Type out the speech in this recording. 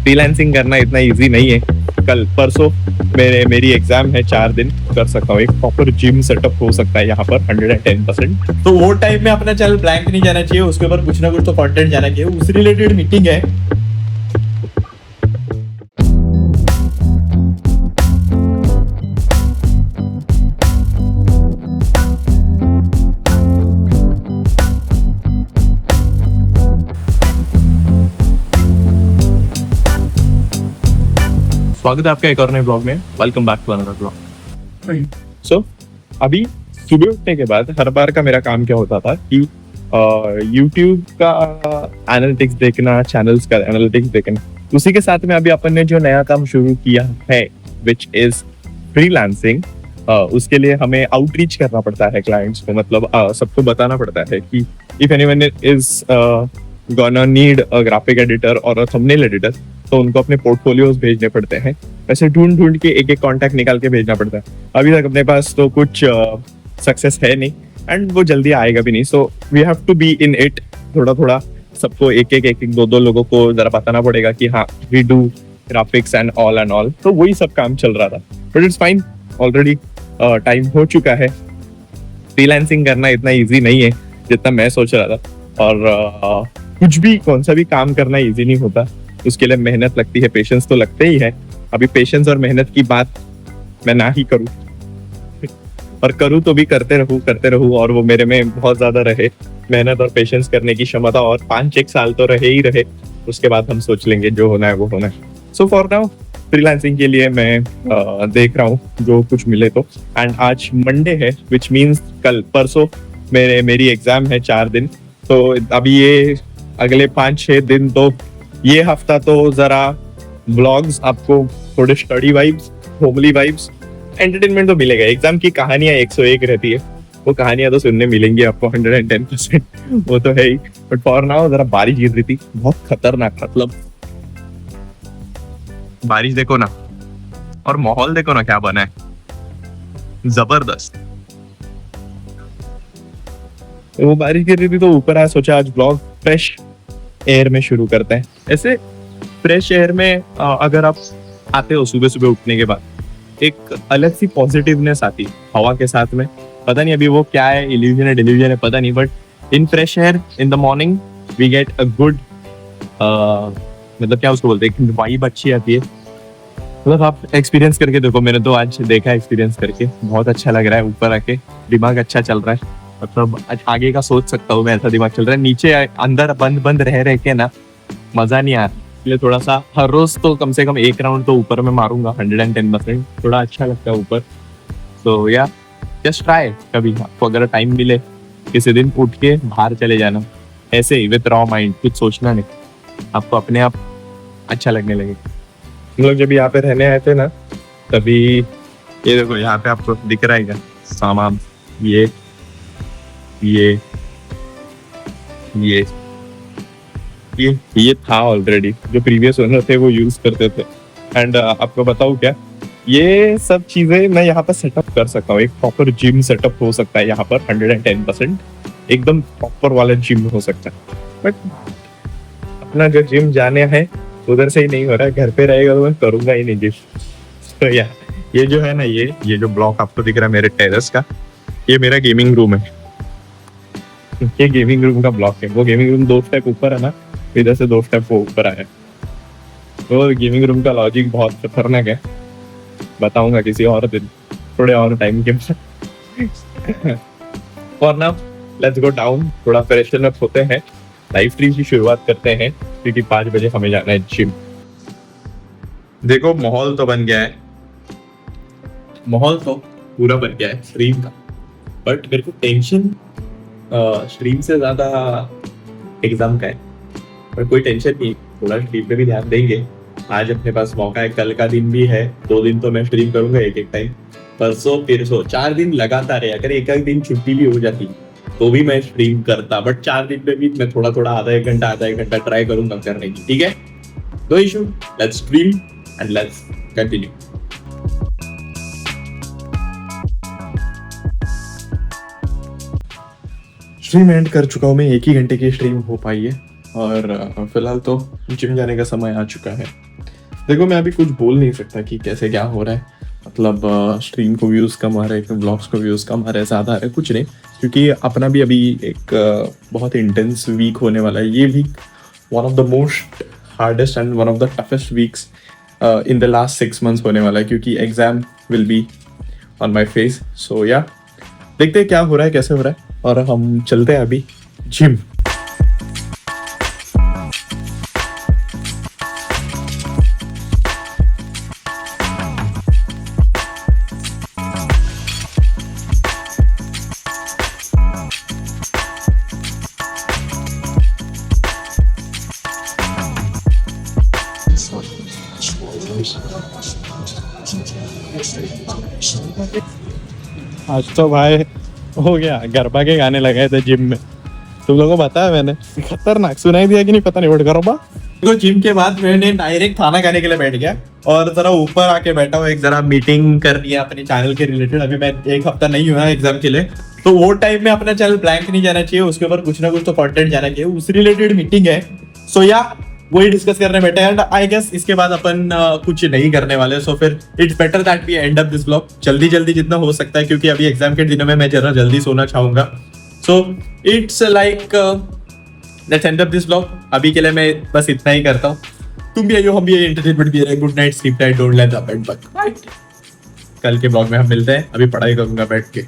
Freelancing करना इतना easy नहीं है। कल परसों मेरी एग्जाम है, 4 दिन कर सकता हूँ। एक प्रॉपर जिम सेटअप हो सकता है यहाँ पर 110%। तो वो टाइम में अपना चैनल ब्लैंक नहीं जाना चाहिए, उसके ऊपर कुछ ना कुछ तो कंटेंट जाना चाहिए। उस रिलेटेड मीटिंग है। स्वागत है आपका एक और नए ब्लॉग में। Welcome back to another blog. So अभी सुबह उठने के बाद हर बार का मेरा काम क्या होता था कि यूट्यूब का एनालिटिक्स देखना, चैनल्स का एनालिटिक्स देखना। उसी के साथ में अभी अपन ने जो नया काम शुरू किया है विच इज फ्रीलांसिंग, उसके लिए हमें आउटरीच करना पड़ता है क्लाइंट्स को। मतलब सबको बताना पड़ता है कि if anyone is gonna need a graphic editor और अ थंबनेल एडिटर, तो उनको अपने पोर्टफोलियोज भेजने पड़ते हैं। ऐसे ढूंढ ढूंढ के एक एक कॉन्टैक्ट निकाल के भेजना पड़ता है। अभी तक अपने पास तो कुछ सक्सेस है नहीं एंड वो जल्दी आएगा भी नहीं। So we have to be in it. थोड़ा थोड़ा सबको एक दो लोगों को जरा बताना पड़ेगा कि हाँ we do graphics and all. तो वही सब काम चल रहा था, but it's fine. Already time हो चुका है। फ्रीलांसिंग करना इतना ईजी नहीं है जितना मैं सोच रहा था। और कुछ भी कौन सा भी काम करना ईजी नहीं होता, उसके लिए मेहनत लगती है, पेशेंस तो लगते ही है। अभी पेशेंस और मेहनत की बात मैं ना ही करूं, और करूं तो भी करते रहूं और वो मेरे में बहुत ज्यादा रहे मेहनत और पेशेंस करने की क्षमता, और 5-1 साल तो रहे ही रहे। उसके बाद हम सोच लेंगे जो होना है वो होना है। सो फॉर नाउ फ्रीलांसिंग के लिए मैं देख रहा हूँ जो कुछ मिले तो। एंड आज मंडे है विच मीन्स कल परसों मेरी एग्जाम है 4 दिन। तो अभी ये अगले 5-6 दिन, तो ये हफ्ता तो जरा ब्लॉग्स, आपको थोड़े study vibes, homely vibes, entertainment तो मिलेगा। एग्जाम की कहानियां 101 रहती है, वो कहानियां तो सुनने मिलेंगी आपको 110%। वो तो है ही। बट फॉर नाउ जरा बारिश गिर रही थी, बहुत खतरनाक। मतलब बारिश देखो ना, और माहौल देखो ना क्या बना है, जबरदस्त। वो बारिश गिर रही थी तो ऊपर आया, सोचा आज ब्लॉग फ्रेश एयर में शुरू करते हैं। ऐसे फ्रेश एयर में अगर आप आते हो सुबह सुबह उठने के बाद, एक अलग सी पॉजिटिवनेस आती है हवा के साथ में। पता नहीं अभी वो क्या है, इल्यूजन है डिल्यूजन है पता नहीं, but in fresh air in the morning we get a good, मतलब क्या उसको बोलते हैं, वाइब अच्छी आती है। मतलब आप एक्सपीरियंस करके देखो, मैंने तो आज देखा एक्सपीरियंस करके, बहुत अच्छा लग रहा है। ऊपर आके दिमाग अच्छा चल रहा है, मतलब आगे का सोच सकता हूँ मैं, ऐसा दिमाग चल रहा है। नीचे अंदर बंद रह के ना मजा नहीं आ रहा, इसलिए थोड़ा सा हर रोज तो कम से कम 1 राउंड तो ऊपर में मारूंगा 110%। थोड़ा अच्छा लगता है ऊपर। तो या जस्ट ट्राई, कभी आपको अगर टाइम मिले किसी दिन उठ के बाहर चले जाना, ऐसे ही विद रॉ माइंड, कुछ सोचना नहीं, आपको अपने आप अच्छा लगने लगे। हम लोग जब यहाँ पे रहने आए थे ना, तभी ये देखो यहाँ पे आपको दिख रहा है क्या सामान, ये था ऑलरेडी, जो प्रीवियस ओनर थे वो यूज करते थे। एंड आपको बताऊं क्या, ये सब चीजें मैं यहाँ पर सेटअप कर सकता हूँ। एक प्रॉपर जिम सेटअप हो सकता है यहाँ पर 110%, एकदम प्रॉपर वाला जिम हो सकता है। बट अपना जो जिम जाने हैं उधर से ही नहीं हो रहा है, घर पे रहेगा तो मैं करूंगा ही नहीं जिम। तो या ये जो है ना, ये जो ब्लॉक आपको दिख रहा है मेरे टेरेस का, ये मेरा गेमिंग रूम है। ये गेमिंग रूम का ब्लॉक है। वो गेमिंग रूम 2 स्टेप ऊपर है ना, इधर से 2 स्टेप वो ऊपर आया। वो गेमिंग रूम का लॉजिक बहुत खतरनाक है, बताऊंगा किसी और दिन, थोड़े और टाइम के बाद। और नाउ लेट्स गो डाउन, थोड़ा फ्रेशन अप होते हैं, लाइव स्ट्रीम की शुरुआत करते हैं, क्योंकि 5 बजे हमें जाना है जिम। देखो माहौल तो बन गया है, माहौल तो पूरा बन गया है स्ट्रीम का, बट मेरे को टेंशन स्ट्रीम से ज्यादा एग्जाम का है। पर कोई टेंशन नहीं, थोड़ा स्ट्रीम पे भी ध्यान देंगे। आज अपने पास मौका है, कल का दिन भी है, 2 दिन तो मैं स्ट्रीम करूंगा एक टाइम, परसों फिर 4 दिन लगातार है। अगर एक दिन छुट्टी भी हो जाती तो भी मैं स्ट्रीम करता, बट 4 दिन पे भी मैं थोड़ा आधा एक घंटा ट्राई करूंगा करने की। ठीक है, no issue, let's stream and let's continue. Stream end कर चुका हूँ मैं, 1 ही घंटे की स्ट्रीम हो पाई है, और फिलहाल तो जिम जाने का समय आ चुका है। देखो मैं अभी कुछ बोल नहीं सकता कि कैसे क्या हो रहा है, मतलब स्ट्रीम को व्यूज़ कम आ रहे हैं, ब्लॉग्स को व्यूज़ कम आ रहे हैं, ज़्यादा आ रहे हैं, कुछ नहीं, क्योंकि अपना भी अभी एक बहुत इंटेंस वीक होने वाला है। ये week one of the most hardest and one of the toughest weeks in the last 6 months होने वाला है, क्योंकि exam will be on my face. So या देखते हैं क्या हो रहा है, कैसे हो रहा है, और हम चलते हैं अभी जिम। आज तो भाई हो गया, गरबा के गाने लगाए थे जिम में, तुम लोगों को बताया मैंने, खतरनाक सुनाई दिया कि नहीं पता नहीं, बट गरबा तो जिम के बाद मैंने डायरेक्ट खाना खाने के लिए बैठ गया और जरा ऊपर आके बैठा हूँ, एक जरा मीटिंग करनी है अपने चैनल के रिलेटेड। अभी मैं 1 हफ्ता नहीं हुआ एग्जाम के लिए, तो वो टाइम में अपना चैनल ब्लैंक नहीं जाना चाहिए, उसके ऊपर कुछ ना कुछ तो कंटेंट जाना चाहिए, उस रिलेटेड मीटिंग है। सो या वही डिस्कस करने बैठे हैं, एंड आई गेस इसके बाद अपन कुछ नहीं करने वाले। सो फिर it's better that we end up this blog जल्दी जल्दी जितना हो सकता है, क्योंकि अभी एग्जाम के दिनों में मैं जरा जल्दी सोना चाहूंगा। So it's like let's end up this blog. अभी के लिए मैं बस इतना ही करता हूँ। तुम भी आइयो, हम भी एंटरटेनमेंट भी रहे। Good night, sleep tight, don't let the bed bug. कल के ब्लॉग में हम मिलते हैं, अभी पढ़ाई करूंगा बैठ के।